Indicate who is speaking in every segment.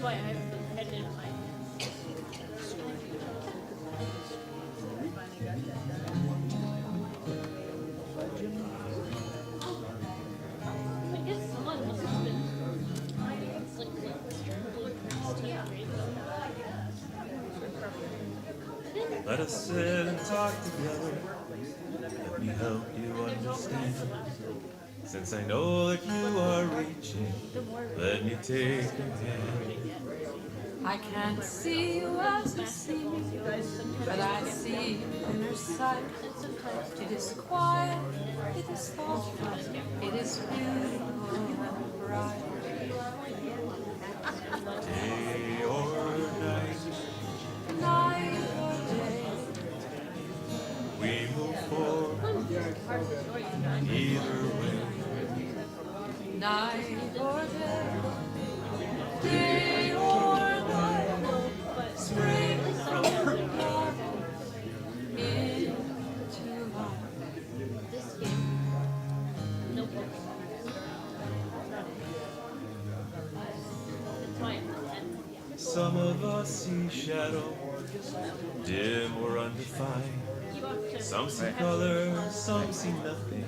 Speaker 1: why I have the pen in my. I guess someone must have been like blueprints to
Speaker 2: Let us sit and talk together. Let me help you understand. Since I know that you are reaching, let me take your hand.
Speaker 3: I can't see you as you see me, but I see inner sight. It is quiet, it is thoughtful, it is beautiful and bright.
Speaker 2: Day or night,
Speaker 3: Night or day,
Speaker 2: we move forward either way.
Speaker 3: night or day, day or night, spring or fall into life.
Speaker 1: this game. Notebook. That's why I'm pen.
Speaker 2: Some of us see shadow, dim or undefined. Some see color, some see nothing.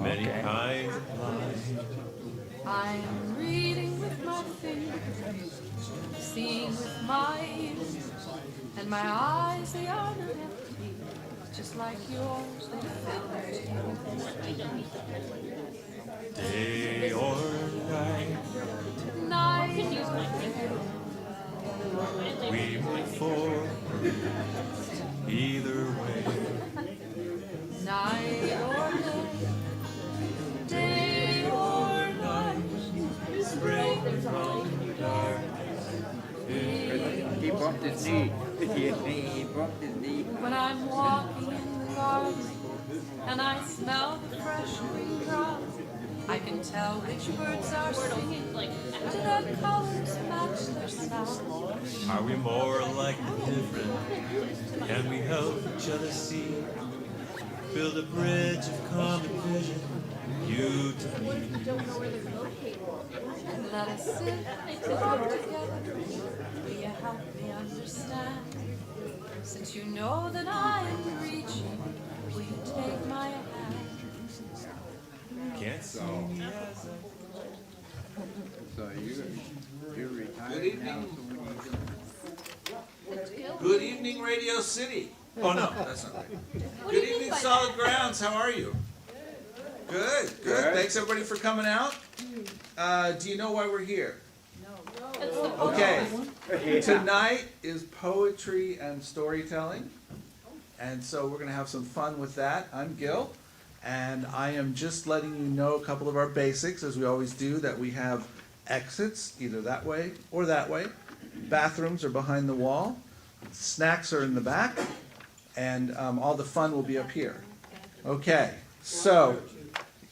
Speaker 2: Many kinds of blind.
Speaker 3: I am reading with my fingers, seeing with my ears, and my eyes, they are not empty, just like yours, they fill the
Speaker 2: Day or night,
Speaker 3: night.
Speaker 2: we move forward either way.
Speaker 3: Night or day or night, spring from dark.
Speaker 4: He bumped his knee. He bumped his knee.
Speaker 3: When I'm walking in the garden and I smell the fresh green grass, I can tell which birds are singing. Do their colors match their sound?
Speaker 2: Are we more alike than different? Can we help each other see? Build a bridge of common vision, you to me.
Speaker 3: Let us sit and talk together. Will you help me understand? Since you know that I am reaching, will you take my hand?
Speaker 2: Can't see me as
Speaker 4: So you're retired
Speaker 5: Good evening.
Speaker 4: now, so what do you do?
Speaker 5: Good evening, Radio City. Oh, no, that's not right. Good evening, Solid Grounds. How are you? Good, good.
Speaker 4: Good.
Speaker 5: Thanks, everybody, for coming out. Do you know why we're here? Okay. Tonight is poetry and storytelling. And so we're going to have some fun with that. I'm Gil. And I am just letting you know a couple of our basics, as we always do, that we have exits, either that way or that way. Bathrooms are behind the wall. Snacks are in the back. And all the fun will be up here. Okay, so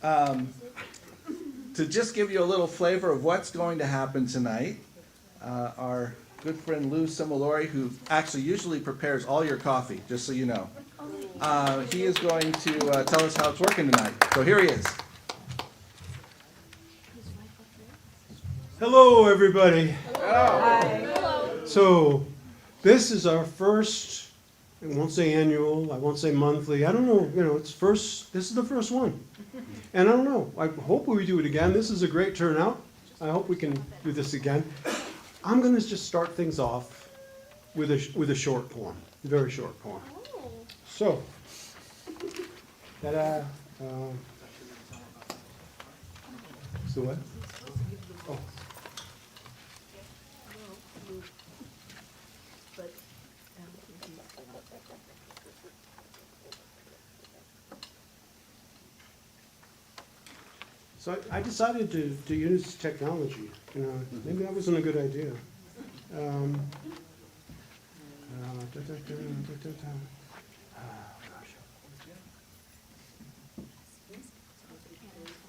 Speaker 5: to just give you a little flavor of what's going to happen tonight, our good friend Lou Similori, who actually usually prepares all your coffee, just so you know, he is going to tell us how it's working tonight. So here he is.
Speaker 6: Hello, everybody.
Speaker 1: Hello.
Speaker 6: So, this is our first, I won't say annual, I won't say monthly, I don't know, it's first, this is the first one. And I don't know, I hope we do it again. This is a great turnout. I hope we can do this again. I'm gonna just start things off with a short poem, a very short poem. So, ta-da. So what? Oh. So I decided to use technology. Maybe that wasn't a good idea.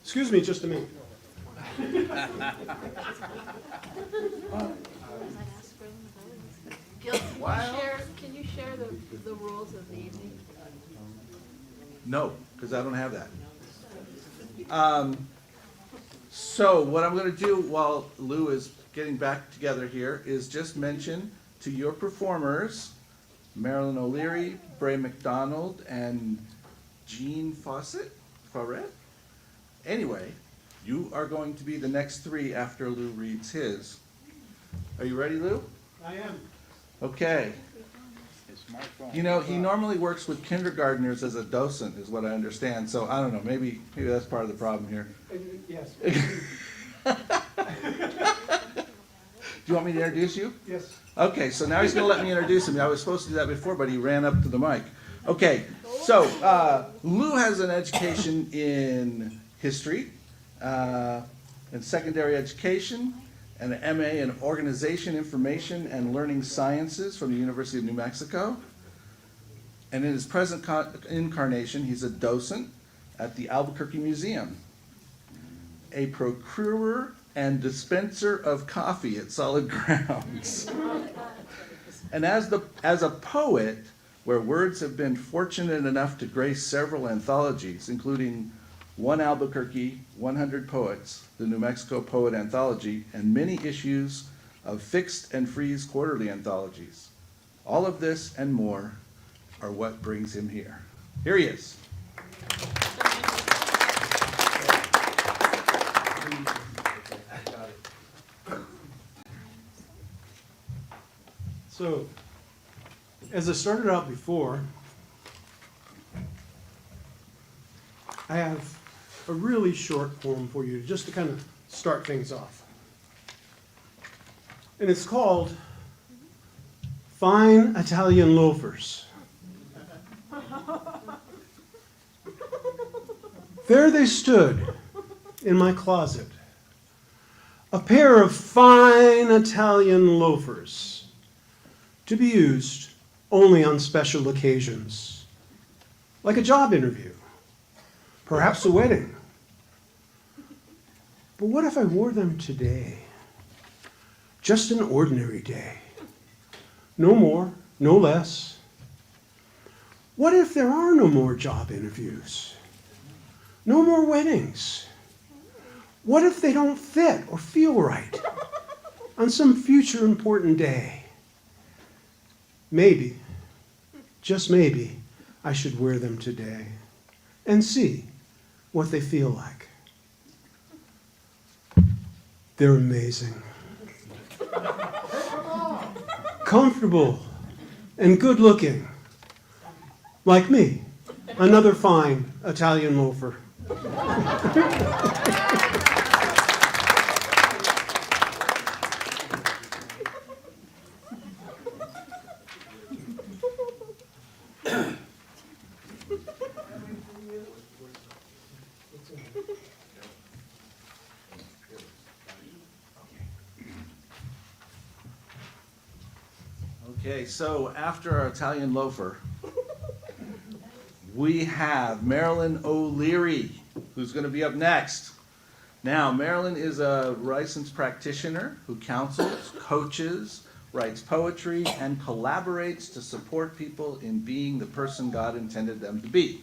Speaker 6: Excuse me just a minute.
Speaker 1: Gil, can you share the rules of the evening?
Speaker 5: No, because I don't have that. So what I'm going to do while Lou is getting back together here is just mention to your performers, Marilyn O'Leary, Bray McDonald, and Jean Fawcett? Anyway, you are going to be the next three after Lou reads his. Are you ready, Lou?
Speaker 6: I am.
Speaker 5: Okay.
Speaker 4: His smartphone.
Speaker 5: You know, he normally works with kindergartners as a docent, is what I understand, so I don't know, maybe that's part of the problem here.
Speaker 6: Yes.
Speaker 5: Do you want me to introduce you?
Speaker 6: Yes.
Speaker 5: Okay, so now he's gonna let me introduce him. I was supposed to do that before, but he ran up to the mic. Okay, so Lou has an education in history, and secondary education, and an MA in Organization, Information, and Learning Sciences from the University of New Mexico. And in his present incarnation, he's a docent at the Albuquerque Museum, a procurer and dispenser of coffee at Solid Grounds. And as a poet, where words have been fortunate enough to grace several anthologies, including One Albuquerque, 100 Poets, the New Mexico Poet Anthology, and many issues of Fixed and Freeze quarterly anthologies. All of this and more are what brings him here. Here he is.
Speaker 6: So, as I started out before, I have a really short poem for you just to kind of start things off. And it's called Fine Italian Loafers. There they stood in my closet, a pair of fine Italian loafers, to be used only on special occasions, like a job interview, perhaps a wedding. But what if I wore them today? Just an ordinary day. No more, no less. What if there are no more job interviews? No more weddings? What if they don't fit or feel right on some future important day? Maybe, just maybe, I should wear them today and see what they feel like. They're amazing. Comfortable and good looking. Like me, another fine Italian loafer.
Speaker 5: Okay, so after our Italian loafer, we have Marilyn O'Leary, who's going to be up next. Now, Marilyn is a licensed practitioner who counsels, coaches, writes poetry, and collaborates to support people in being the person God intended them to be.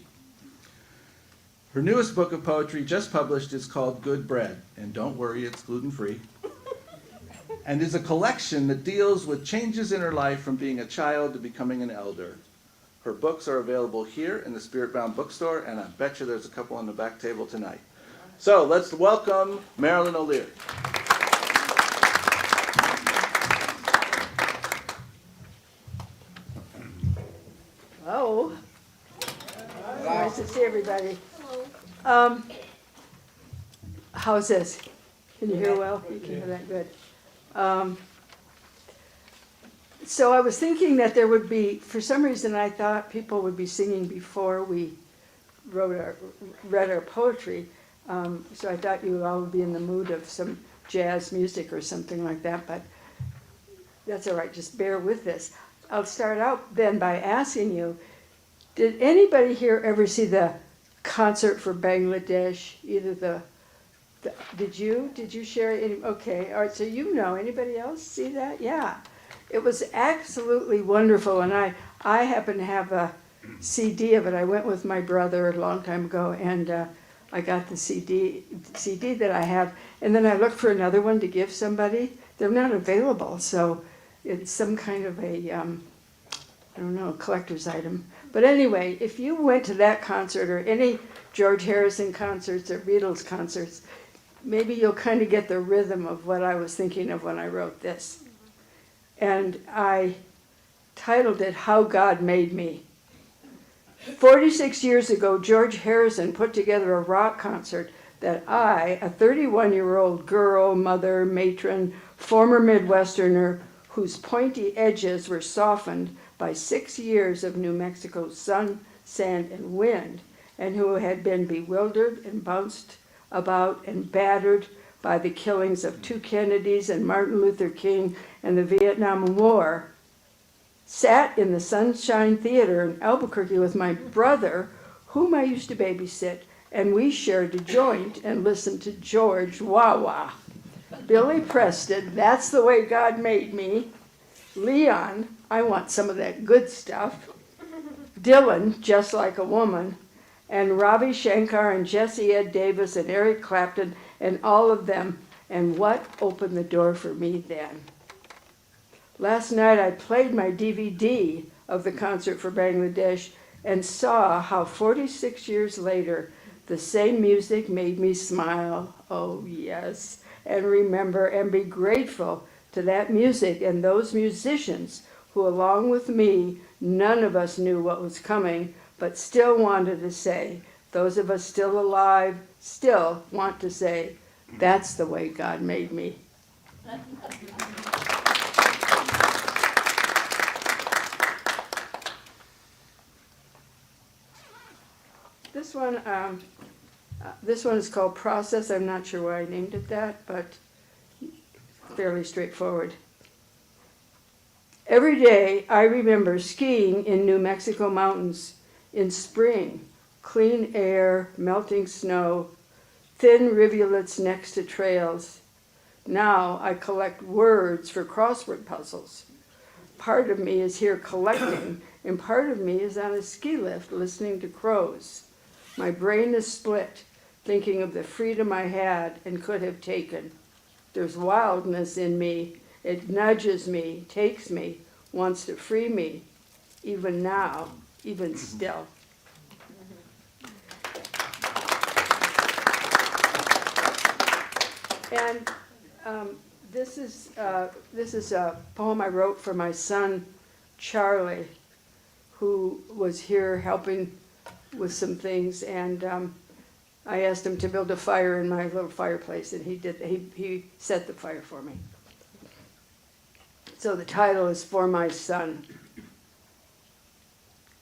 Speaker 5: Her newest book of poetry, just published, is called Good Bread, and don't worry, it's gluten-free, and is a collection that deals with changes in her life from being a child to becoming an elder. Her books are available here in the Spirit Bound bookstore, and I bet you there's a couple on the back table tonight. So let's welcome Marilyn O'Leary.
Speaker 7: Hello. Nice to see everybody. How's this? Can you hear well? You can hear that good. So I was thinking that there would be, for some reason I thought people would be singing before we read our poetry. So I thought you all would be in the mood of some jazz music or something like that, but that's all right, just bear with this. I'll start out then by asking you, did anybody here ever see the concert for Bangladesh? Either did you share it? Okay, all right, so you know, anybody else see that? Yeah, it was absolutely wonderful, and I happen to have a CD of it. I went with my brother a long time ago, and I got the CD that I have, and then I looked for another one to give somebody. they're not available, so it's some kind of a, I don't know, collector's item. But anyway, if you went to that concert or any George Harrison concerts or Beatles concerts, maybe you'll kind of get the rhythm of what I was thinking of when I wrote this. And I titled it, How God Made Me. 46 years ago, George Harrison put together a rock concert that I, a 31-year-old girl, mother, matron, former Midwesterner, whose pointy edges were softened by 6 years of New Mexico's sun, sand, and wind, and who had been bewildered and bounced about and battered by the killings of 2 Kennedys and Martin Luther King and the Vietnam War, sat in the Sunshine Theater in Albuquerque with my brother, whom I used to babysit, and we shared a joint and listened to George Wah-Wah. Billy Preston, That's the Way God Made Me. Leon, I Want Some of That Good Stuff. Dylan, Just Like a Woman. And Ravi Shankar and Jesse Ed Davis and Eric Clapton and all of them. And what opened the door for me then? Last night I played my DVD of the concert for Bangladesh and saw how 46 years later the same music made me smile, oh yes, and remember and be grateful to that music and those musicians who, along with me, none of us knew what was coming, but still wanted to say, those of us still alive still want to say, that's the way God made me. This one is called Process. I'm not sure why I named it that, but fairly straightforward. Every day I remember skiing in New Mexico mountains in spring, clean air, melting snow, thin rivulets next to trails. Now I collect words for crossword puzzles. Part of me is here collecting, and part of me is on a ski lift listening to crows. My brain is split, thinking of the freedom I had and could have taken. There's wildness in me. It nudges me, takes me, wants to free me, even now, even still. And this is a poem I wrote for my son, Charlie, who was here helping with some things, and I asked him to build a fire in my little fireplace, and he did. He set the fire for me. So the title is For My Son.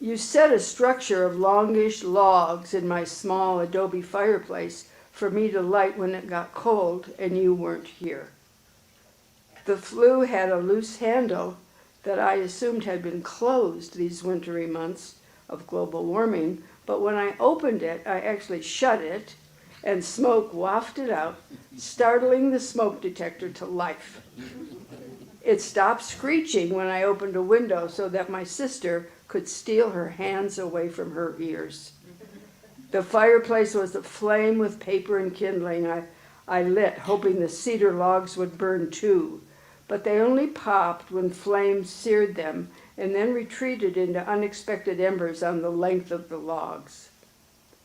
Speaker 7: You set a structure of longish logs in my small adobe fireplace for me to light when it got cold and you weren't here. The flue had a loose handle that I assumed had been closed these wintry months of global warming, but when I opened it, I actually shut it, and smoke wafted out, startling the smoke detector to life. It stopped screeching when I opened a window so that my sister could steal her hands away from her ears. The fireplace was aflame with paper and kindling I lit, hoping the cedar logs would burn too, but they only popped when flames seared them and then retreated into unexpected embers on the length of the logs.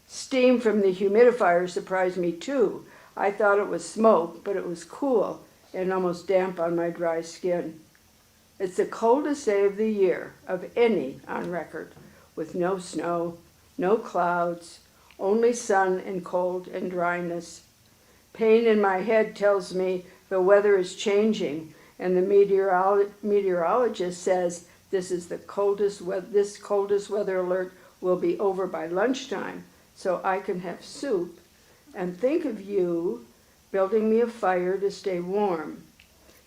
Speaker 7: Steam from the humidifier surprised me too. I thought it was smoke, but it was cool and almost damp on my dry skin. It's the coldest day of the year, of any on record, with no snow, no clouds, only sun and cold and dryness. Pain in my head tells me the weather is changing, and the meteorologist says this coldest weather alert will be over by lunchtime, so I can have soup and think of you building me a fire to stay warm.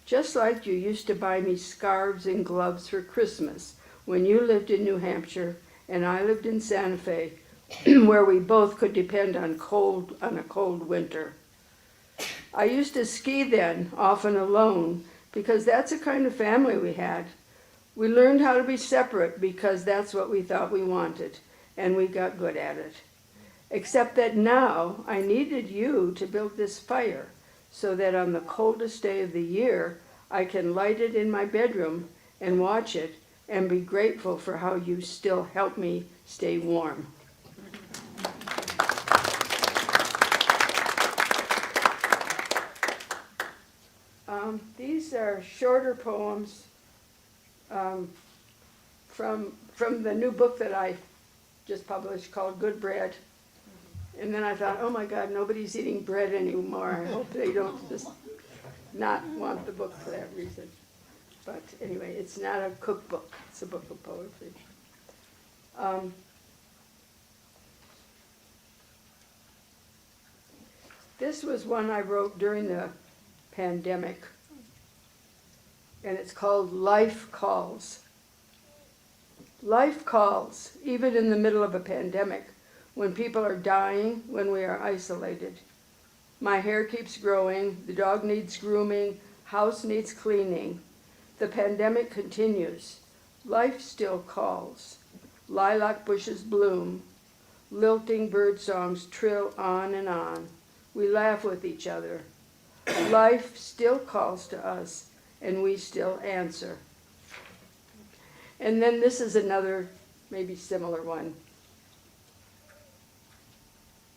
Speaker 7: Just like you used to buy me scarves and gloves for Christmas when you lived in New Hampshire and I lived in Santa Fe, where we both could depend on a cold winter. I used to ski then, often alone, because that's the kind of family we had. We learned how to be separate because that's what we thought we wanted, and we got good at it. Except that now I needed you to build this fire so that on the coldest day of the year, I can light it in my bedroom and watch it and be grateful for how you still help me stay warm. These are shorter poems from the new book that I just published called Good Bread. And then I thought, oh my God, nobody's eating bread anymore. I hope they don't just not want the book for that reason. But anyway, it's not a cookbook, it's a book of poetry. This was one I wrote during the pandemic, and it's called Life Calls. Life calls, even in the middle of a pandemic, when people are dying, when we are isolated. My hair keeps growing, the dog needs grooming, house needs cleaning. The pandemic continues. Life still calls. Lilac bushes bloom. Lilting bird songs trill on and on. We laugh with each other. Life still calls to us, and we still answer. And then this is another, maybe similar one.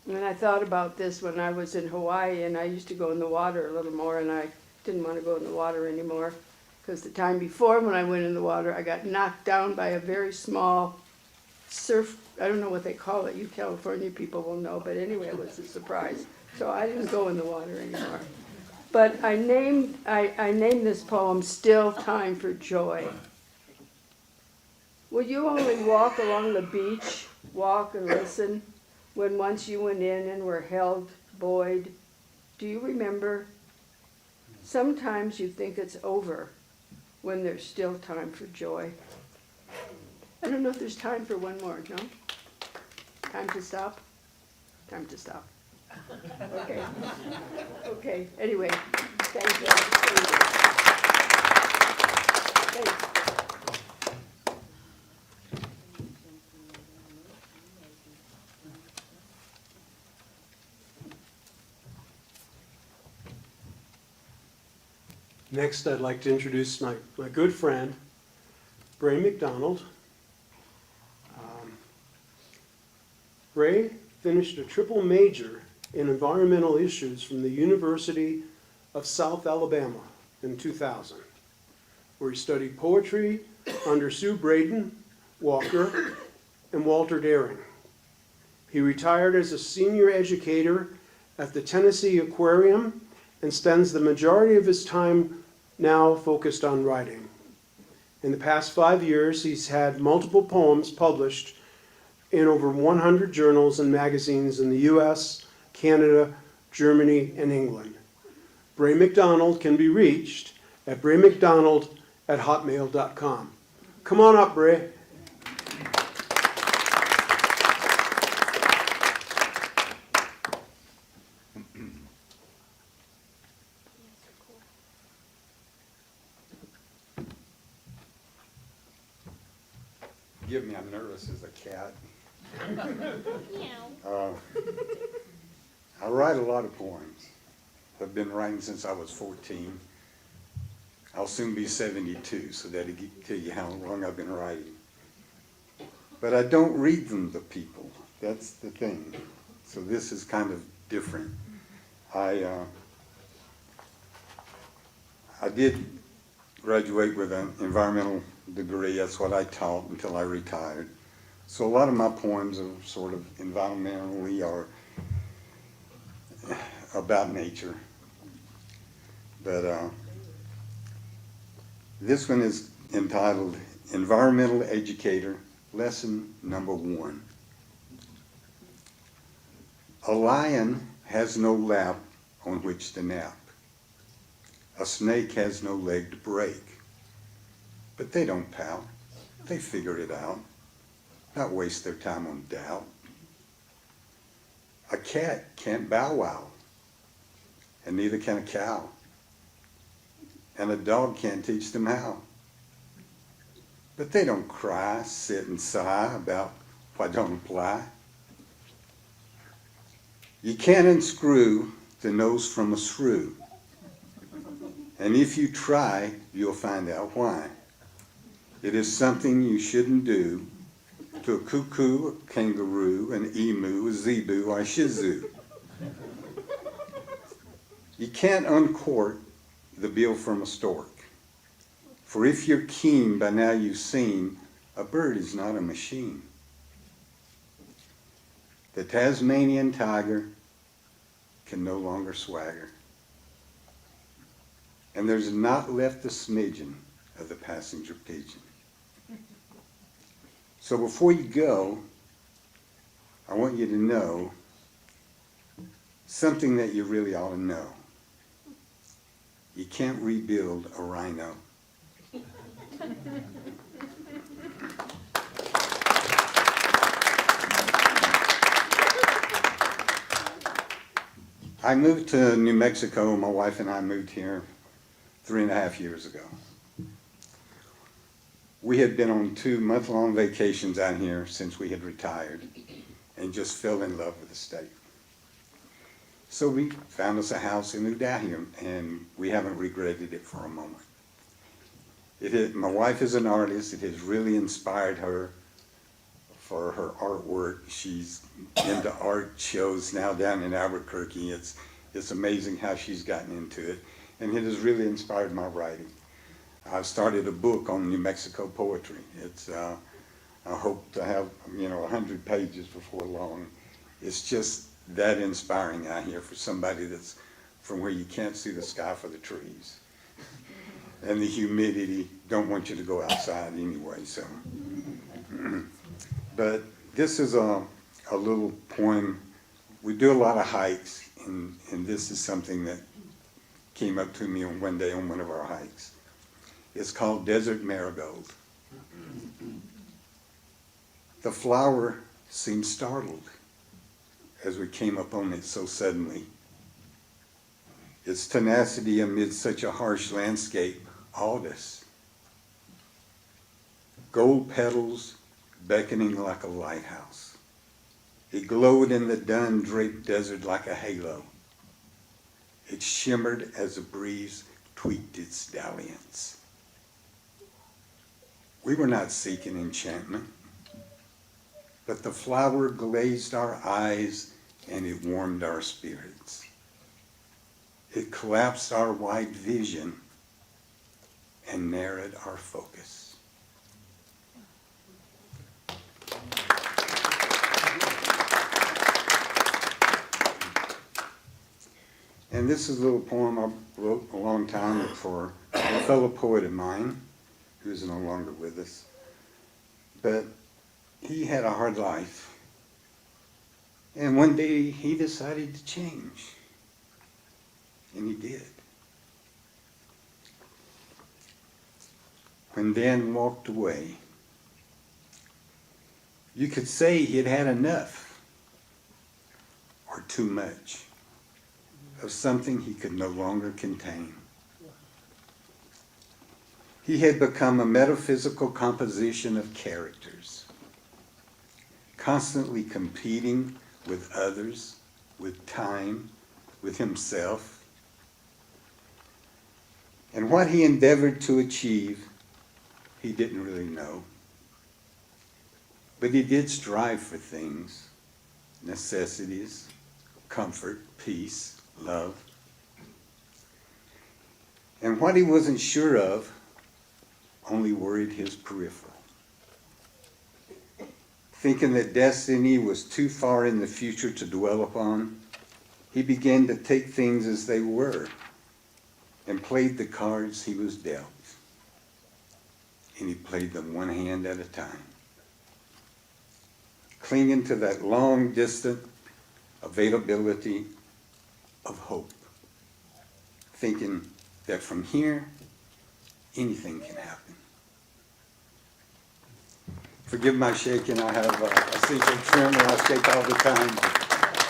Speaker 7: And I thought about this when I was in Hawaii, and I used to go in the water a little more, and I didn't want to go in the water anymore, because the time before when I went in the water, I got knocked down by a very small surf, I don't know what they call it, you California people will know, but anyway, it was a surprise. So I didn't go in the water anymore. But I named this poem, Still Time for Joy. Will you only walk along the beach, walk and listen, when once you went in and were held, buoyed? Do you remember? Sometimes you think it's over when there's still time for joy. I don't know if there's time for one more, no? Time to stop? Time to stop. Okay. Okay, anyway, thank you. Thanks.
Speaker 6: Next, I'd like to introduce my good friend, Ray McDonald. Ray finished a triple major in environmental issues from the University of South Alabama in 2000, where he studied poetry under Sue Braden Walker and Walter Daring. He retired as a senior educator at the Tennessee Aquarium and spends the majority of his time now focused on writing. In the past 5 years, he's had multiple poems published in over 100 journals and magazines in the US, Canada, Germany, and England. Ray McDonald can be reached at braymcdonald@hotmail.com. Come on up, Ray.
Speaker 8: Give me, I'm nervous as a cat. I write a lot of poems. I've been writing since I was 14. I'll soon be 72, so that'll tell you how long I've been writing. But I don't read them to people. That's the thing. So this is kind of different. I did graduate with an environmental degree. That's what I taught until I retired. So a lot of my poems are sort of environmentally or about nature. But this one is entitled Environmental Educator, Lesson Number 1. A lion has no lap on which to nap. A snake has no leg to break. But they don't pout. They figure it out. Not waste their time on doubt. A cat can't bow wow, and neither can a cow. And a dog can't teach them how. But they don't cry, sit and sigh about what don't apply. You can't unscrew the nose from a shrew, And if you try, you'll find out why. It is something you shouldn't do to a cuckoo, a kangaroo, an emu, a zebu, or a shih tzu. You can't uncork the bill from a stork. For if you're keen, by now you've seen, a bird is not a machine. The Tasmanian tiger can no longer swagger. And there's not left a smidgen of the passenger pigeon. So before you go, I want you to know something that you really ought to know. You can't rebuild a rhino. I moved to New Mexico. My wife and I moved here 3.5 years ago. We had been on 2 month-long vacations out here since we had retired and just fell in love with the state. So we found us a house and moved out here, and we haven't regretted it for a moment. My wife is an artist. It has really inspired her for her artwork. She's into art shows now down in Albuquerque. It's amazing how she's gotten into it, and it has really inspired my writing. I've started a book on New Mexico poetry. I hope to have 100 pages before long. It's just that inspiring out here for somebody that's from where you can't see the sky for the trees. And the humidity, don't want you to go outside anyway, so. But this is a little poem. We do a lot of hikes, and this is something that came up to me on one day on one of our hikes. It's called Desert Marigold. The flower seemed startled as we came upon it so suddenly. Its tenacity amid such a harsh landscape awed us. Gold petals beckoning like a lighthouse. It glowed in the dun-draped desert like a halo. It shimmered as a breeze tweaked its dalliance. We were not seeking enchantment, but the flower glazed our eyes and it warmed our spirits. It collapsed our wide vision and narrowed our focus. And this is a little poem I wrote a long time for a fellow poet of mine who's no longer with us. But he had a hard life. And one day he decided to change. And he did. When Dan walked away, you could say he had had enough or too much of something he could no longer contain. He had become a metaphysical composition of characters, constantly competing with others, with time, with himself. And what he endeavored to achieve, he didn't really know. But he did strive for things, necessities, comfort, peace, love. And what he wasn't sure of only worried his peripheral. Thinking that destiny was too far in the future to dwell upon, he began to take things as they were and played the cards he was dealt. And he played them one hand at a time, clinging to that long distant availability of hope, thinking that from here, anything can happen. Forgive my shaking. I have a secret tremor. I shake all the time,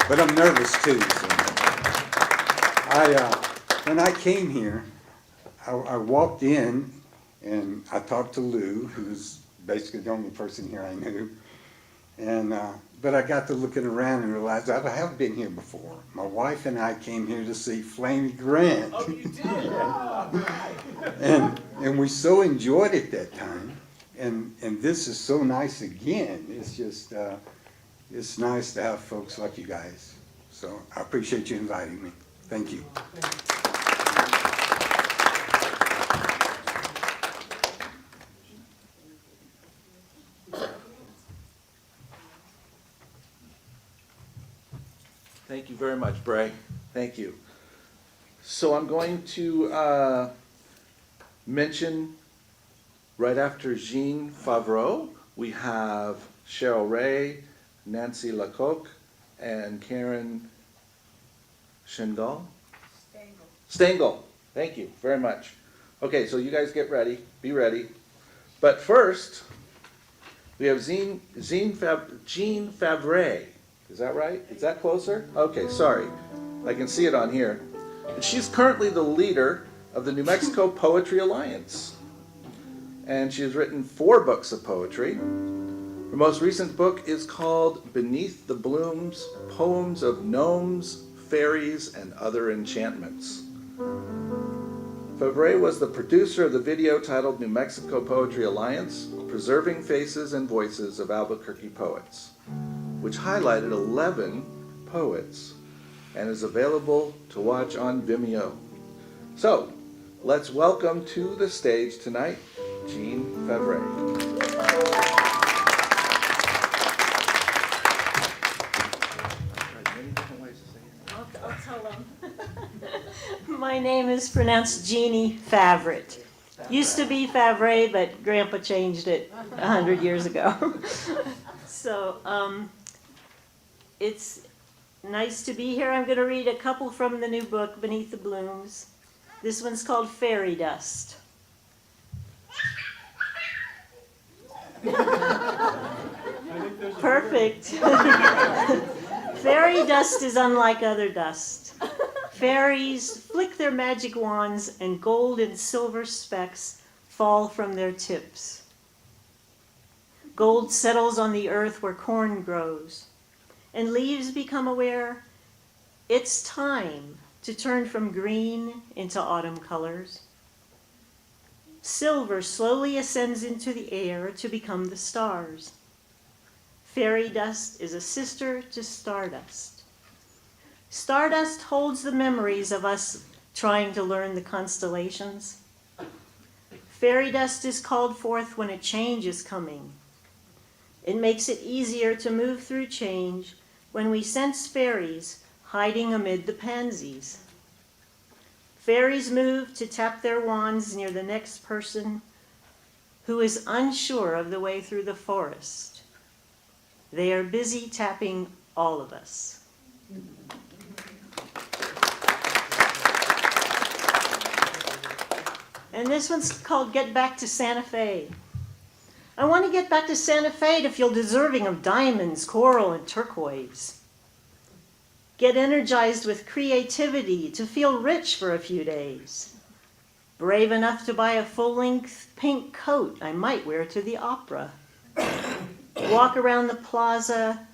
Speaker 8: but I'm nervous too. So. When I came here, I walked in and I talked to Lou, who's basically the only person here I knew, And, but I got to looking around and realized I have been here before. My wife and I came here to see Flamey Grant.
Speaker 5: Oh, you did?
Speaker 8: And we so enjoyed it that time. And this is so nice again. It's just, it's nice to have folks like you guys. So I appreciate you inviting me. Thank you.
Speaker 5: Thank you very much, Bray. Thank you. So I'm going to mention right after Jean Favreau, we have Cheryl Ray, Nancy Lecoq, and Karen Stengel. Stengel. Thank you very much. Okay, so you guys get ready. Be ready. But first, we have Jean Favre. Is that right? Is that closer? Okay, sorry. I can see it on here. And she's currently the leader of the New Mexico Poetry Alliance. And she has written 4 books of poetry. Her most recent book is called Beneath the Blooms, Poems of Gnomes, Fairies, and Other Enchantments. Favre was the producer of the video titled New Mexico Poetry Alliance, Preserving Faces and Voices of Albuquerque Poets, which highlighted 11 poets and is available to watch on Vimeo. So, let's welcome to the stage tonight, Jean Favre.
Speaker 9: I'll tell them. My name is pronounced Jeannie Favret. Used to be Favre, but Grandpa changed it 100 years ago. So, it's nice to be here. I'm going to read a couple from the new book, Beneath the Blooms. This one's called Fairy Dust. Perfect. Fairy dust is unlike other dust. Fairies flick their magic wands and gold and silver specks fall from their tips. Gold settles on the earth where corn grows, and leaves become aware it's time to turn from green into autumn colors. Silver slowly ascends into the air to become the stars. Fairy dust is a sister to stardust. Stardust holds the memories of us trying to learn the constellations. Fairy dust is called forth when a change is coming. It makes it easier to move through change when we sense fairies hiding amid the pansies. Fairies move to tap their wands near the next person who is unsure of the way through the forest. They are busy tapping all of us. And this one's called Get Back to Santa Fe. I want to get back to Santa Fe to feel deserving of diamonds, coral, and turquoise. Get energized with creativity to feel rich for a few days. Brave enough to buy a full-length pink coat I might wear to the opera. Walk around the plaza,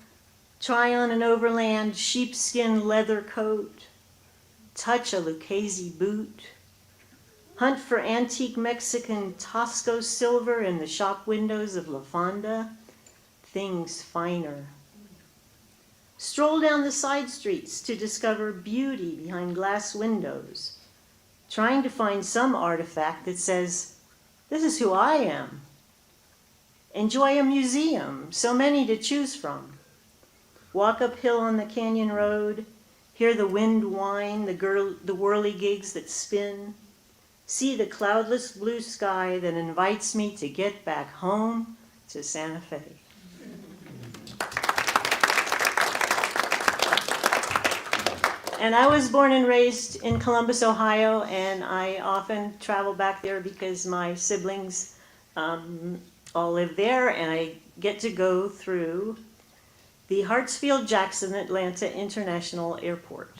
Speaker 9: try on an overland sheepskin leather coat, touch a Lucchese boot, hunt for antique Mexican Tosco silver in the shop windows of La Fonda, things finer. Stroll down the side streets to discover beauty behind glass windows, trying to find some artifact that says, "This is who I am." Enjoy a museum, so many to choose from. Walk uphill on the canyon road, hear the wind whine, the whirligigs that spin. See the cloudless blue sky that invites me to get back home to Santa Fe. And I was born and raised in Columbus, Ohio, and I often travel back there because my siblings all live there, and I get to go through the Hartsfield-Jackson Atlanta International Airport.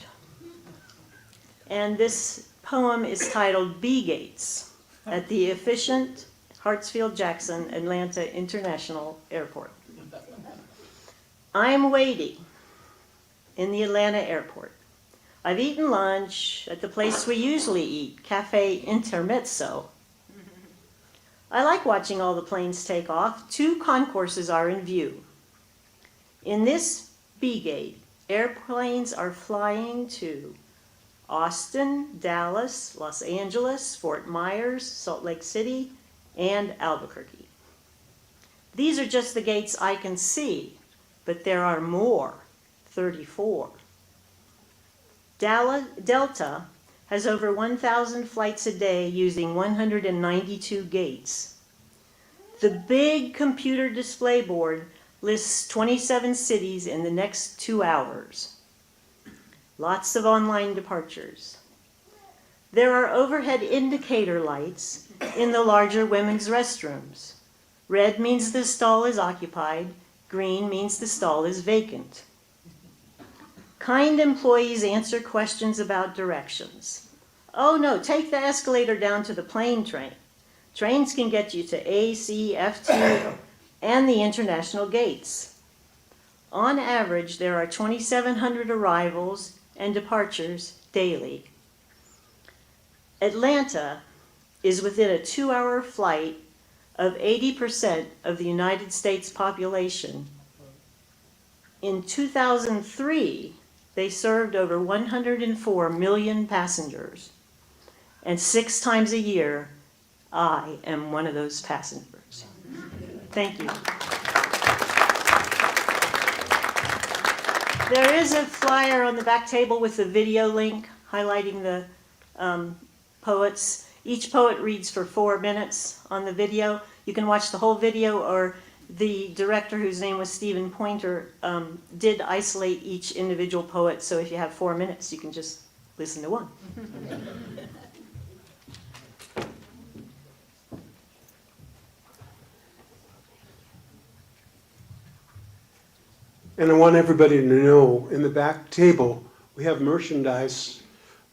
Speaker 9: And this poem is titled Bee Gates at the efficient Hartsfield-Jackson Atlanta International Airport. I'm waiting in the Atlanta airport. I've eaten lunch at the place we usually eat, Cafe Intermezzo. I like watching all the planes take off. 2 concourses are in view. In this B gate, airplanes are flying to Austin, Dallas, Los Angeles, Fort Myers, Salt Lake City, and Albuquerque. These are just the gates I can see, but there are more, 34. Delta has over 1,000 flights a day using 192 gates. The big computer display board lists 27 cities in the next 2 hours. Lots of online departures. There are overhead indicator lights in the larger women's restrooms. Red means the stall is occupied. Green means the stall is vacant. Kind employees answer questions about directions. Oh no, take the escalator down to the plane train. Trains can get you to A, C, F, T, and the international gates. On average, there are 2,700 arrivals and departures daily. Atlanta is within a 2-hour flight of 80% of the United States population. In 2003, they served over 104 million passengers. And 6 times a year, I am one of those passengers. Thank you. There is a flyer on the back table with a video link highlighting the poets. Each poet reads for 4 minutes on the video. You can watch the whole video, or the director, whose name was Stephen Pointer, did isolate each individual poet, so if you have 4 minutes, you can just listen to one.
Speaker 6: And I want everybody to know, in the back table, we have merchandise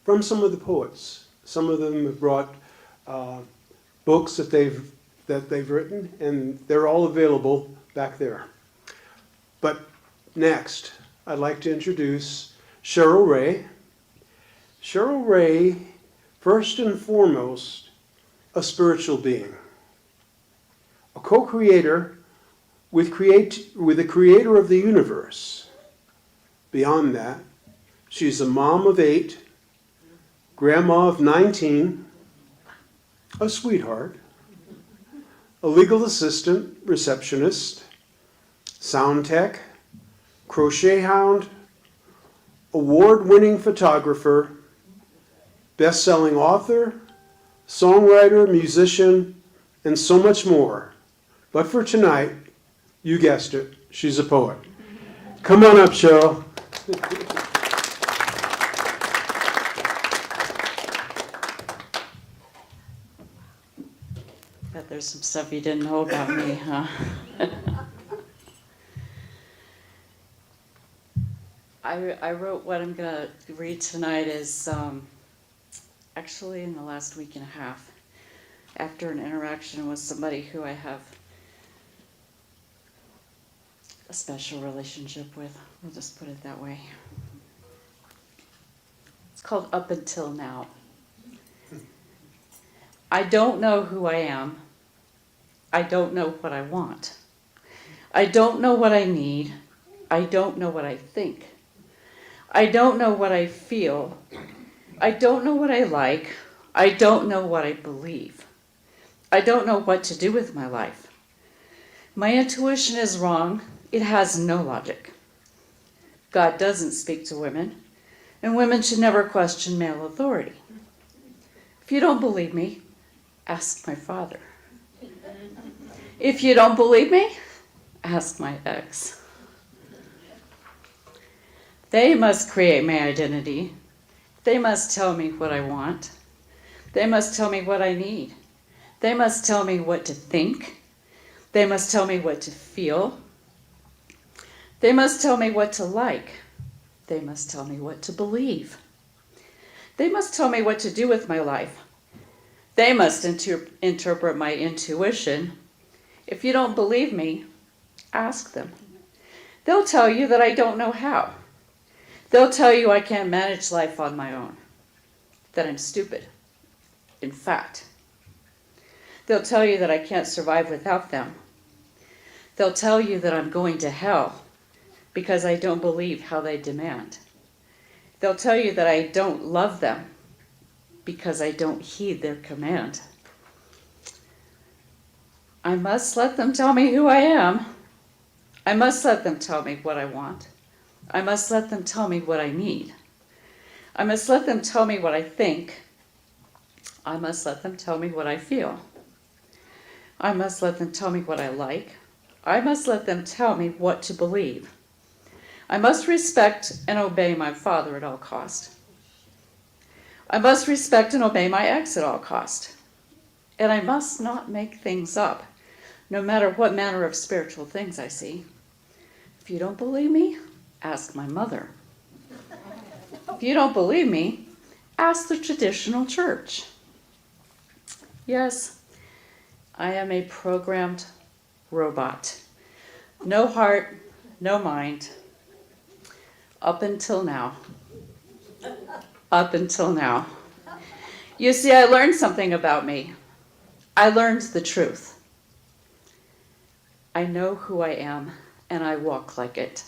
Speaker 6: from some of the poets. Some of them have brought books that they've written, and they're all available back there. But next, I'd like to introduce Cheryl Ray. Cheryl Ray, first and foremost, a spiritual being, a co-creator with the creator of the universe. Beyond that, she's a mom of 8, grandma of 19, a sweetheart, a legal assistant, receptionist, sound tech, crochet hound, award-winning photographer, best-selling author, songwriter, musician, and so much more. But for tonight, you guessed it, she's a poet. Come on up, Cheryl.
Speaker 10: Bet there's some stuff you didn't know about me, huh? I wrote what I'm going to read tonight is actually in the last week and a half, after an interaction with somebody who I have a special relationship with. We'll just put it that way. It's called Up Until Now. I don't know who I am. I don't know what I want. I don't know what I need. I don't know what I think. I don't know what I feel. I don't know what I like. I don't know what I believe. I don't know what to do with my life. My intuition is wrong. It has no logic. God doesn't speak to women, and women should never question male authority. If you don't believe me, ask my father. If you don't believe me, ask my ex. They must create my identity. They must tell me what I want. They must tell me what I need. They must tell me what to think. They must tell me what to feel. They must tell me what to like. They must tell me what to believe. They must tell me what to do with my life. They must interpret my intuition. If you don't believe me, ask them. They'll tell you that I don't know how. They'll tell you I can't manage life on my own, that I'm stupid. In fact, they'll tell you that I can't survive without them. They'll tell you that I'm going to hell because I don't believe how they demand. They'll tell you that I don't love them because I don't heed their command. I must let them tell me who I am. I must let them tell me what I want. I must let them tell me what I need. I must let them tell me what I think. I must let them tell me what I feel. I must let them tell me what I like. I must let them tell me what to believe. I must respect and obey my father at all cost. I must respect and obey my ex at all cost. And I must not make things up, no matter what manner of spiritual things I see. If you don't believe me, ask my mother. If you don't believe me, ask the traditional church. Yes, I am a programmed robot. No heart, no mind. Up until now. Up until now. You see, I learned something about me. I learned the truth. I know who I am, and I walk like it.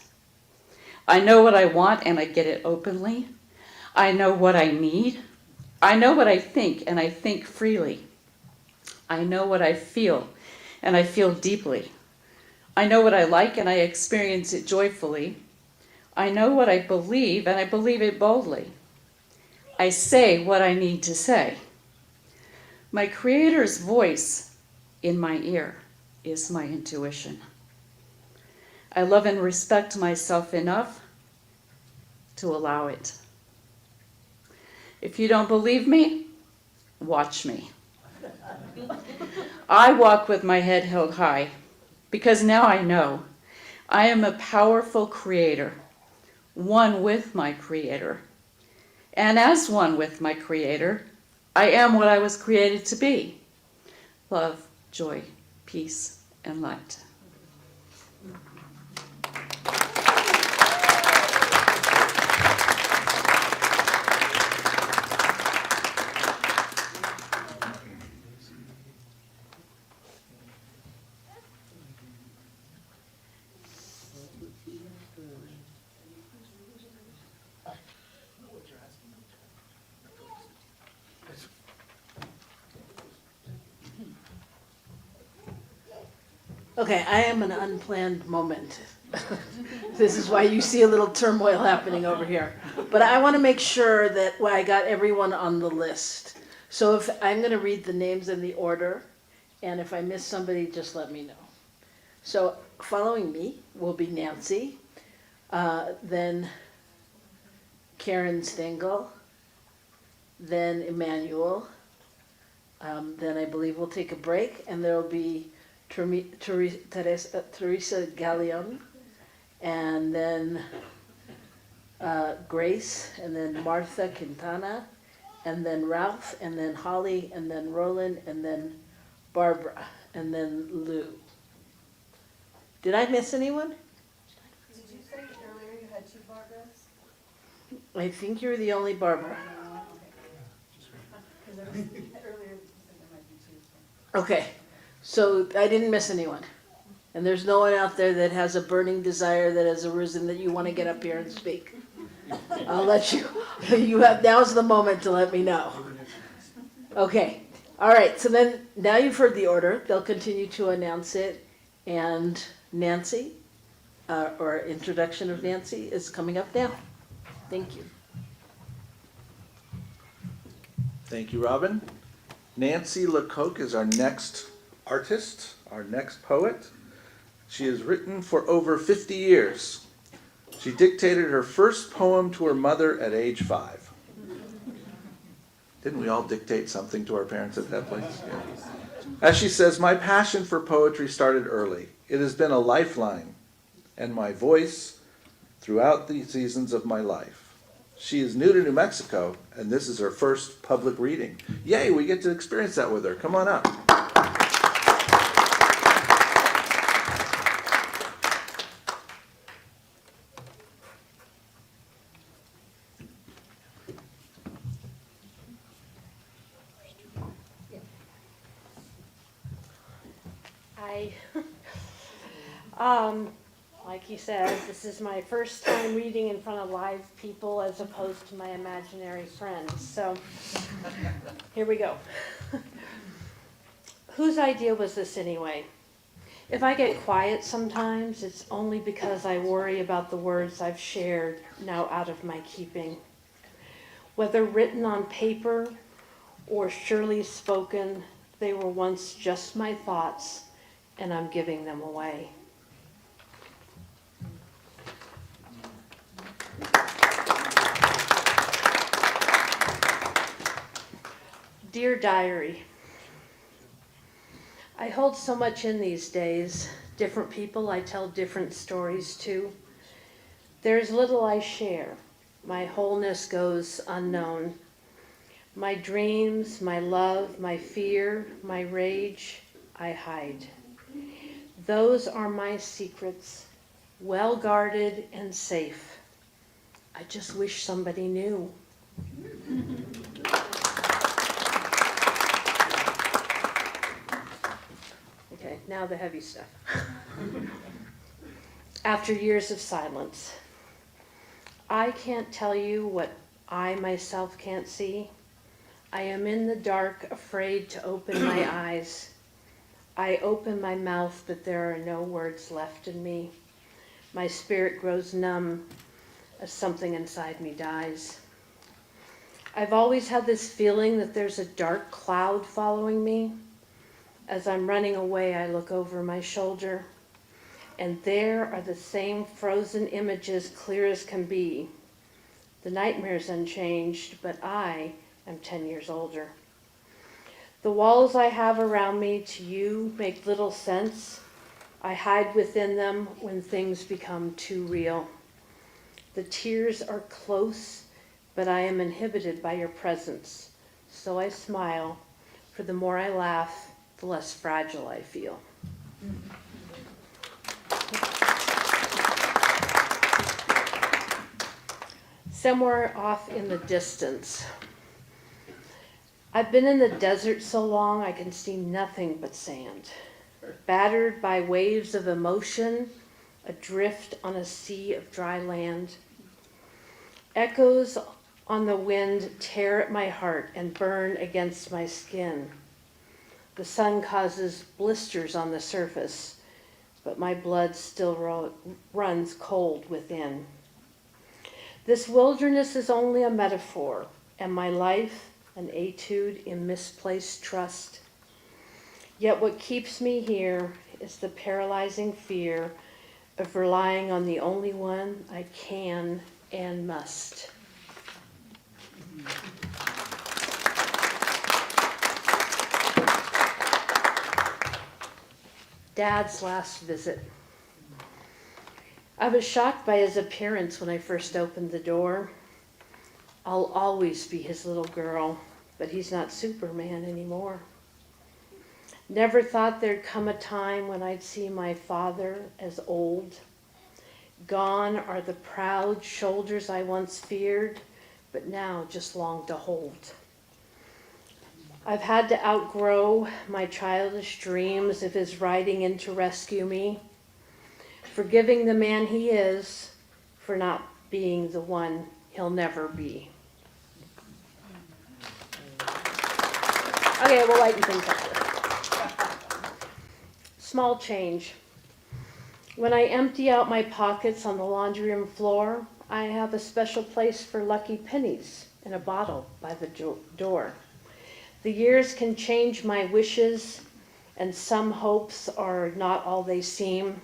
Speaker 10: I know what I want, and I get it openly. I know what I need. I know what I think, and I think freely. I know what I feel, and I feel deeply. I know what I like, and I experience it joyfully. I know what I believe, and I believe it boldly. I say what I need to say. My Creator's voice in my ear is my intuition. I love and respect myself enough to allow it. If you don't believe me, watch me. I walk with my head held high because now I know I am a powerful creator, one with my Creator. And as one with my Creator, I am what I was created to be: love, joy, peace, and light.
Speaker 1: Okay, I am an unplanned moment. This is why you see a little turmoil happening over here. But I want to make sure that I got everyone on the list. So if I'm going to read the names in the order, and if I miss somebody, just let me know. So following me will be Nancy, then Karen Stengel, then Emmanuel, then I believe we'll take a break, and there will be Teresa Gallion, and then Grace, and then Martha Quintana, and then Ralph, and then Holly, and then Roland, and then Barbara, and then Lou. Did I miss anyone?
Speaker 11: Did you say earlier you had 2 Barbaras?
Speaker 1: I think you're the only Barbara.
Speaker 11: Because earlier you said there might be 2.
Speaker 1: Okay, so I didn't miss anyone. And there's no one out there that has a burning desire that has arisen that you want to get up here and speak. I'll let you, now's the moment to let me know. Okay, all right, so then, now you've heard the order, they'll continue to announce it, and Nancy, or introduction of Nancy, is coming up now. Thank you.
Speaker 5: Thank you, Robin. Nancy Lecoq is our next artist, our next poet. She has written for over 50 years. She dictated her first poem to her mother at age 5. Didn't we all dictate something to our parents at that place? Yeah. As she says, my passion for poetry started early. It has been a lifeline and my voice throughout the seasons of my life. She is new to New Mexico, and this is her first public reading. Yay, we get to experience that with her. Come on up.
Speaker 12: Hi. Like he said, this is my first time reading in front of live people as opposed to my imaginary friends. So here we go. Whose idea was this anyway? If I get quiet sometimes, it's only because I worry about the words I've shared now out of my keeping. Whether written on paper or surely spoken, they were once just my thoughts, and I'm giving them away. Dear Diary, I hold so much in these days. Different people I tell different stories to. There's little I share. My wholeness goes unknown. My dreams, my love, my fear, my rage, I hide. Those are my secrets, well guarded and safe. I just wish somebody knew. Okay, now the heavy stuff. After years of silence, I can't tell you what I myself can't see. I am in the dark, afraid to open my eyes. I open my mouth, but there are no words left in me. My spirit grows numb as something inside me dies. I've always had this feeling that there's a dark cloud following me. As I'm running away, I look over my shoulder, and there are the same frozen images, clear as can be. The nightmare's unchanged, but I am 10 years older. The walls I have around me to you make little sense. I hide within them when things become too real. The tears are close, but I am inhibited by your presence. So I smile, for the more I laugh, the less fragile I feel. Somewhere off in the distance. I've been in the desert so long I can see nothing but sand. Battered by waves of emotion, adrift on a sea of dry land. Echoes on the wind tear at my heart and burn against my skin. The sun causes blisters on the surface, but my blood still runs cold within. This wilderness is only a metaphor, and my life an etude in misplaced trust. Yet what keeps me here is the paralyzing fear of relying on the only one I can and must. Dad's last visit. I was shocked by his appearance when I first opened the door. I'll always be his little girl, but he's not Superman anymore. Never thought there'd come a time when I'd see my father as old. Gone are the proud shoulders I once feared, but now just long to hold. I've had to outgrow my childish dreams of his riding in to rescue me, forgiving the man he is for not being the one he'll never be. Okay, we'll lighten things up. Small change. When I empty out my pockets on the laundry room floor, I have a special place for lucky pennies in a bottle by the door. The years can change my wishes, and some hopes are not all they seem.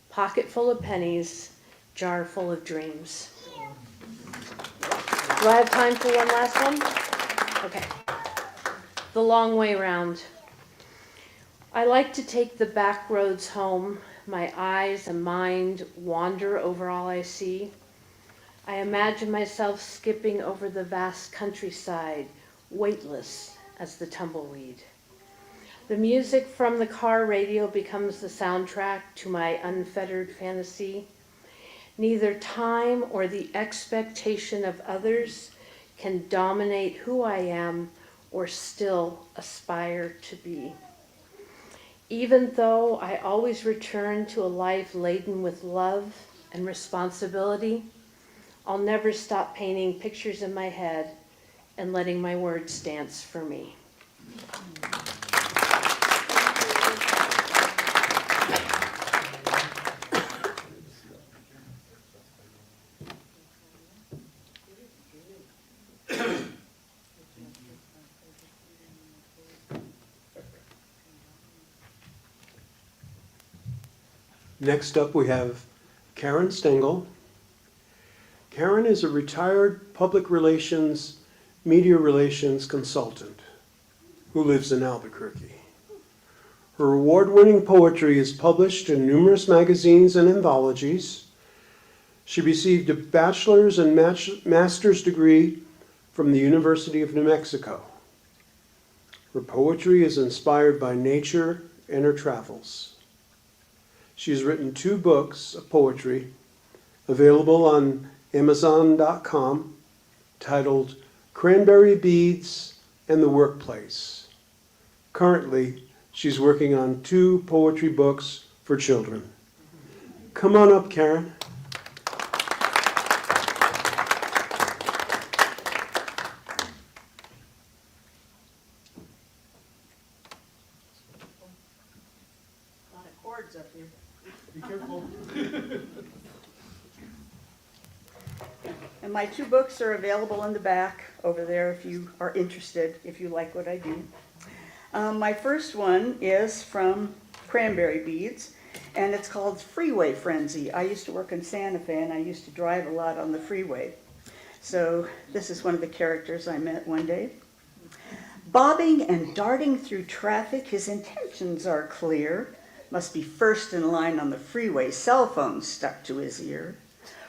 Speaker 12: Pocket full of pennies, jar full of dreams. Do I have time for one last one? Okay. The long way round. I like to take the back roads home. My eyes and mind wander over all I see. I imagine myself skipping over the vast countryside, weightless as the tumbleweed. The music from the car radio becomes the soundtrack to my unfettered fantasy. Neither time or the expectation of others can dominate who I am or still aspire to be. Even though I always return to a life laden with love and responsibility, I'll never stop painting pictures in my head and letting my words dance for me.
Speaker 6: Next up, we have Karen Stengel. Karen is a retired public relations, media relations consultant who lives in Albuquerque. Her award-winning poetry is published in numerous magazines and anthologies. She received a bachelor's and master's degree from the University of New Mexico. Her poetry is inspired by nature and her travels. She's written 2 books of poetry available on Amazon.com titled Cranberry Beads and the Workplace. Currently, she's working on 2 poetry books for children. Come on up, Karen.
Speaker 7: A lot of chords up here.
Speaker 6: Be careful.
Speaker 7: And my 2 books are available in the back over there if you are interested, if you like what I do. My first one is from Cranberry Beads, and it's called Freeway Frenzy. I used to work in Santa Fe, and I used to drive a lot on the freeway. So this is one of the characters I met one day. Bobbing and darting through traffic, his intentions are clear. Must be first in line on the freeway, cell phone stuck to his ear.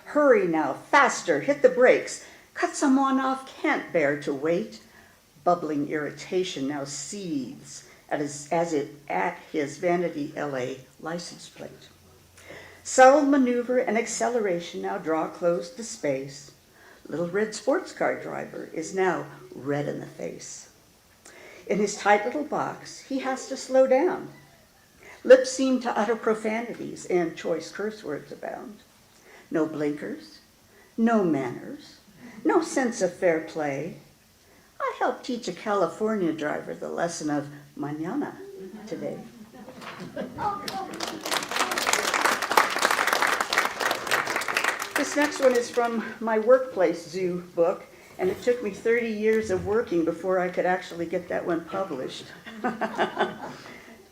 Speaker 7: Hurry now, faster, hit the brakes. Cut someone off, can't bear to wait. Bubbling irritation now seethes at his Vanity LA license plate. Subtle maneuver and acceleration now draw close to space. Little red sports car driver is now red in the face. In his tight little box, he has to slow down. Lips seem to utter profanities and choice curse words abound. No blinkers, no manners, no sense of fair play. I helped teach a California driver the lesson of mañana today. This next one is from my Workplace Zoo book, and it took me 30 years of working before I could actually get that one published.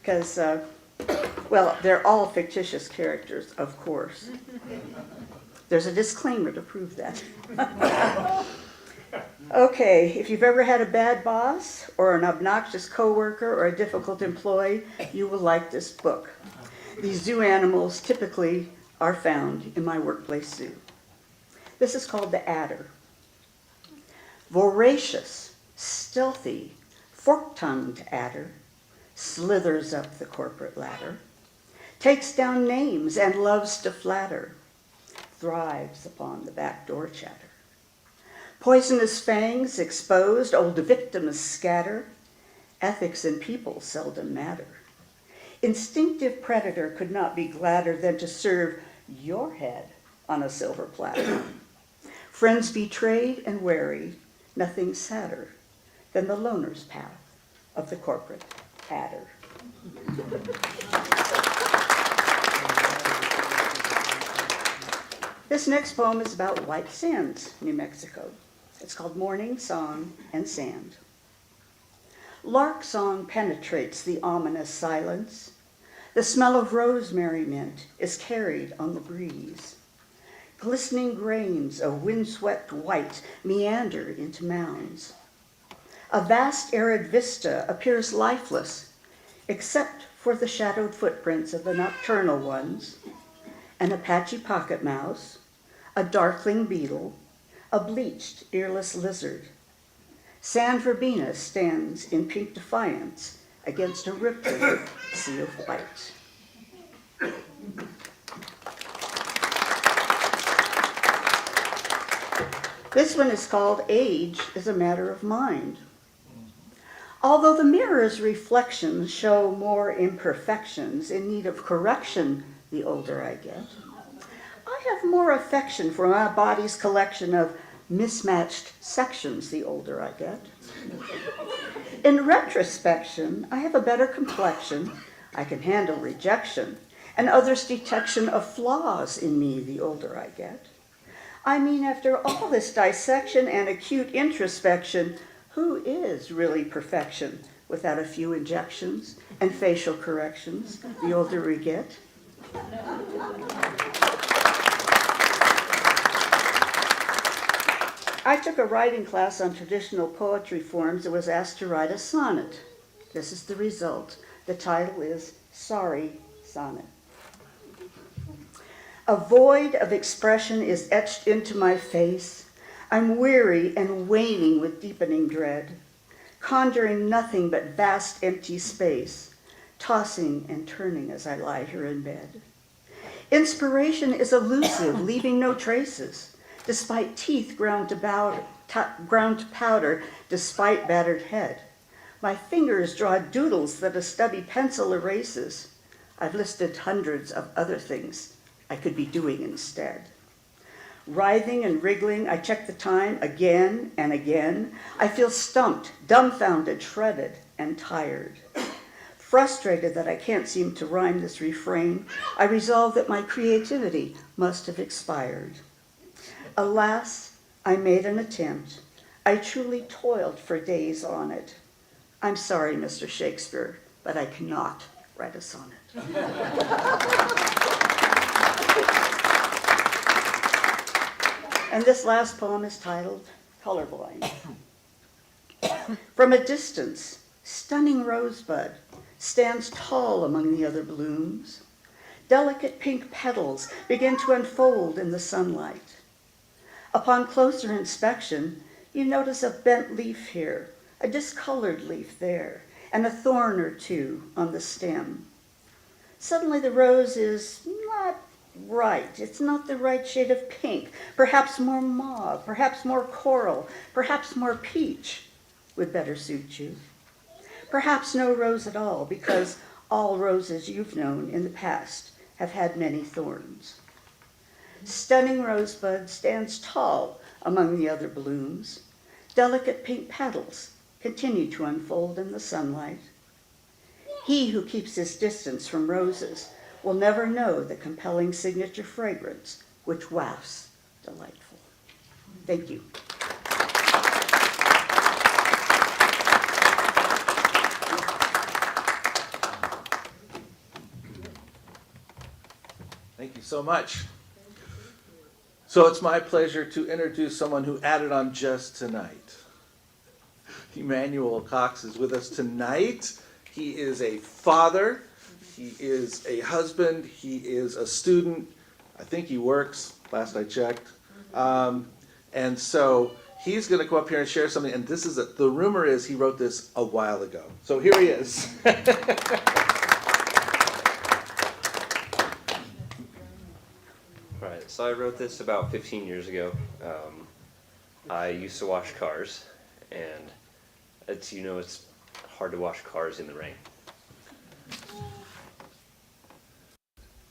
Speaker 7: Because, well, they're all fictitious characters, of course. There's a disclaimer to prove that. Okay, if you've ever had a bad boss or an obnoxious coworker or a difficult employee, you will like this book. These zoo animals typically are found in my Workplace Zoo. This is called the adder. Voracious, stealthy, fork-tongued adder slithers up the corporate ladder, takes down names and loves to flatter, thrives upon the backdoor chatter. Poisonous fangs exposed, old victims scatter, ethics and people seldom matter. Instinctive predator could not be gladder than to serve your head on a silver platter. Friends betrayed and wary, nothing sadder than the loner's path of the corporate adder. This next poem is about White Sands, New Mexico. It's called Morning Song and Sand. Lark song penetrates the ominous silence. The smell of rosemary mint is carried on the breeze. Glistening grains of windswept white meander into mounds. A vast arid vista appears lifeless, except for the shadowed footprints of the nocturnal ones, an Apache pocket mouse, a darkling beetle, a bleached, earless lizard. San Verbena stands in pink defiance against a rippling sea of white. This one is called Age is a Matter of Mind.
Speaker 13: Although the mirror's reflections show more imperfections in need of correction the older I get, I have more affection for my body's collection of mismatched sections the older I get. In retrospection, I have a better complexion, I can handle rejection, and others' detection of flaws in me the older I get. I mean, after all this dissection and acute introspection, who is really perfection without a few injections and facial corrections the older we get? I took a writing class on traditional poetry forms and was asked to write a sonnet. This is the result. The title is Sorry Sonnet. A void of expression is etched into my face. I'm weary and waning with deepening dread, conjuring nothing but vast empty space, tossing and turning as I lie here in bed. Inspiration is elusive, leaving no traces, despite teeth ground to powder, despite battered head. My fingers draw doodles that a stubby pencil erases. I've listed hundreds of other things I could be doing instead. Writhing and wriggling, I check the time again and again. I feel stumped, dumbfounded, shredded, and tired. Frustrated that I can't seem to rhyme this refrain, I resolve that my creativity must have expired. Alas, I made an attempt. I truly toiled for days on it. I'm sorry, Mr. Shakespeare, but I cannot write a sonnet. And this last poem is titled Colorblind. From a distance, stunning rosebud stands tall among the other blooms. Delicate pink petals begin to unfold in the sunlight. Upon closer inspection, you notice a bent leaf here, a discolored leaf there, and a thorn or two on the stem. Suddenly the rose is not right. It's not the right shade of pink. Perhaps more mauve, perhaps more coral, perhaps more peach would better suit you. Perhaps no rose at all, because all roses you've known in the past have had many thorns. Stunning rosebud stands tall among the other blooms. Delicate pink petals continue to unfold in the sunlight. He who keeps his distance from roses will never know the compelling signature fragrance which wafts delightful. Thank you.
Speaker 5: Thank you so much. So it's my pleasure to introduce someone who added on just tonight. Emmanuel Cox is with us tonight. He is a father, he is a husband, he is a student. I think he works, last I checked. And so he's going to come up here and share something. And this is the rumor is he wrote this a while ago. So here he is.
Speaker 14: Right, so I wrote this about 15 years ago. I used to wash cars, and it's hard to wash cars in the rain.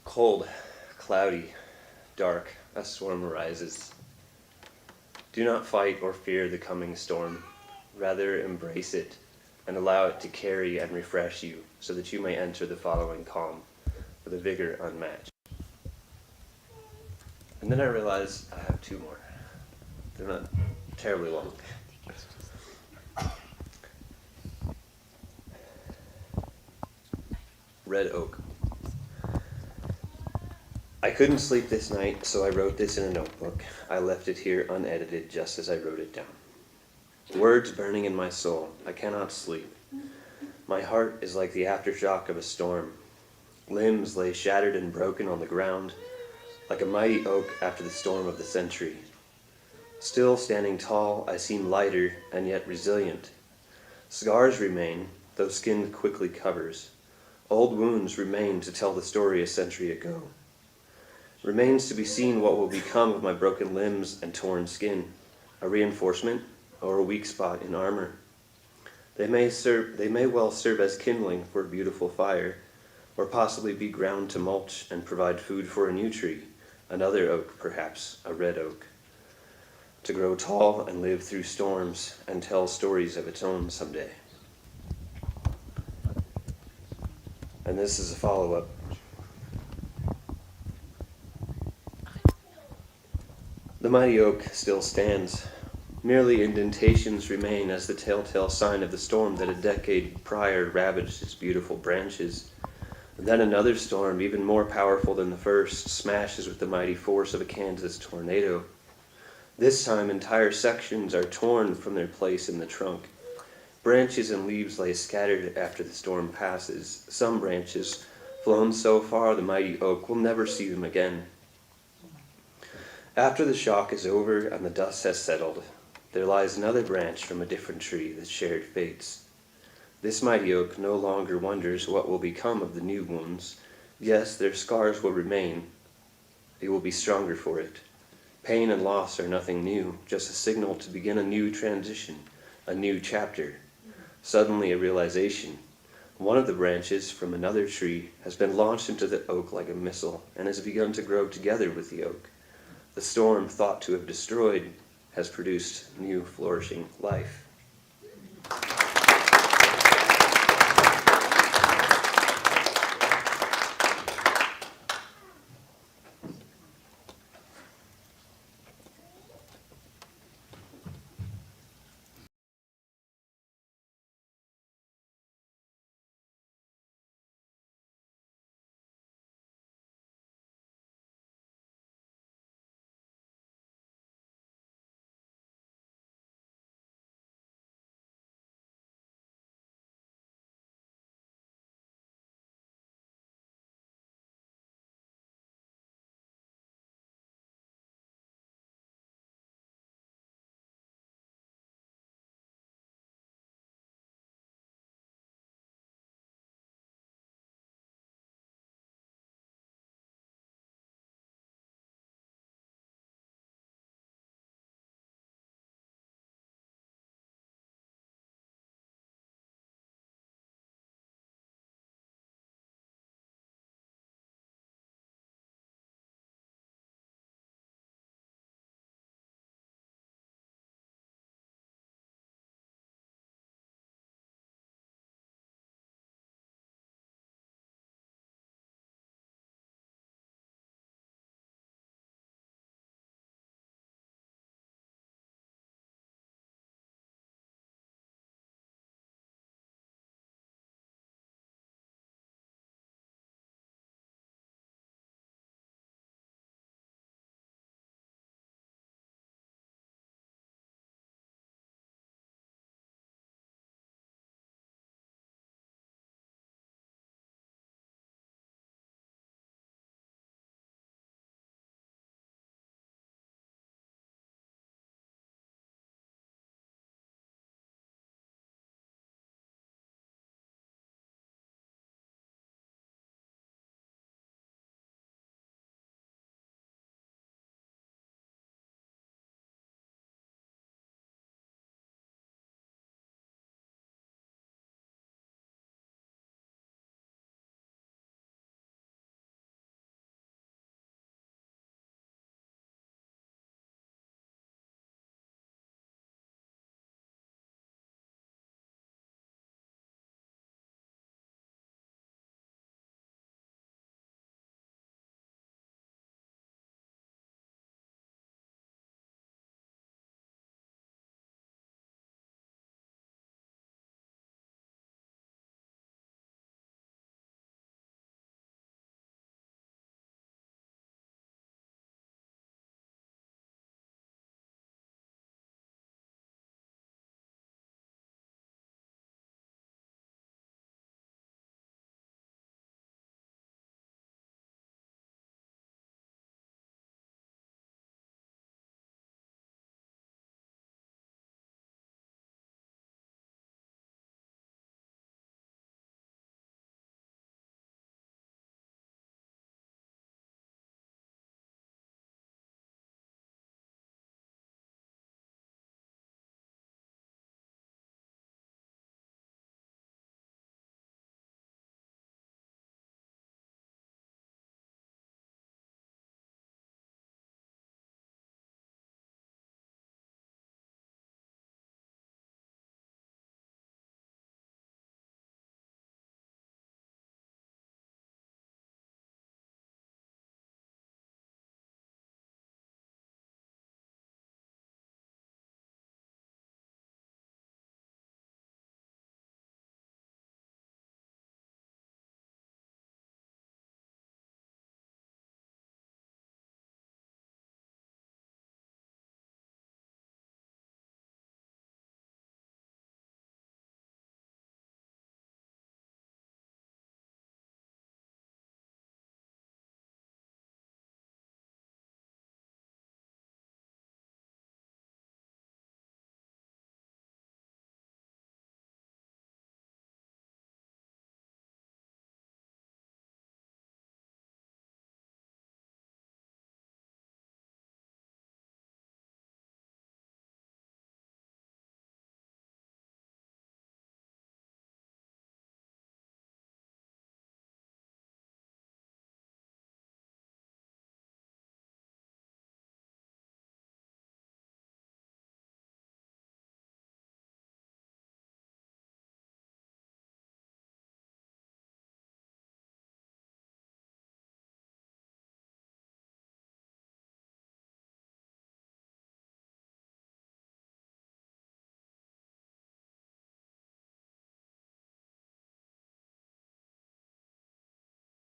Speaker 14: Cold, cloudy, dark, a storm arises. Do not fight or fear the coming storm. Rather embrace it and allow it to carry and refresh you so that you may enter the following calm with a vigor unmatched. And then I realized I have two more. They're not terribly long. Red Oak. I couldn't sleep this night, so I wrote this in a notebook. I left it here unedited just as I wrote it down. Words burning in my soul. I cannot sleep. My heart is like the aftershock of a storm. Limbs lay shattered and broken on the ground, like a mighty oak after the storm of the century. Still standing tall, I seem lighter and yet resilient. Scars remain, though skin quickly covers. Old wounds remain to tell the story a century ago. Remains to be seen what will become of my broken limbs and torn skin, a reinforcement or a weak spot in armor. They may well serve as kindling for a beautiful fire, or possibly be ground to mulch and provide food for a new tree, another oak perhaps, a red oak, to grow tall and live through storms and tell stories of its own someday. And this is a follow-up. The mighty oak still stands. Merely indentations remain as the telltale sign of the storm that a decade prior ravaged its beautiful branches. Then another storm, even more powerful than the first, smashes with the mighty force of a Kansas tornado. This time, entire sections are torn from their place in the trunk. Branches and leaves lay scattered after the storm passes. Some branches, flown so far the mighty oak, will never see them again. After the shock is over and the dust has settled, there lies another branch from a different tree that shared fates. This mighty oak no longer wonders what will become of the new wounds. Yes, their scars will remain. It will be stronger for it. Pain and loss are nothing new, just a signal to begin a new transition, a new chapter. Suddenly a realization. One of the branches from another tree has been launched into the oak like a missile and has begun to grow together with the oak. The storm thought to have destroyed has produced new flourishing life.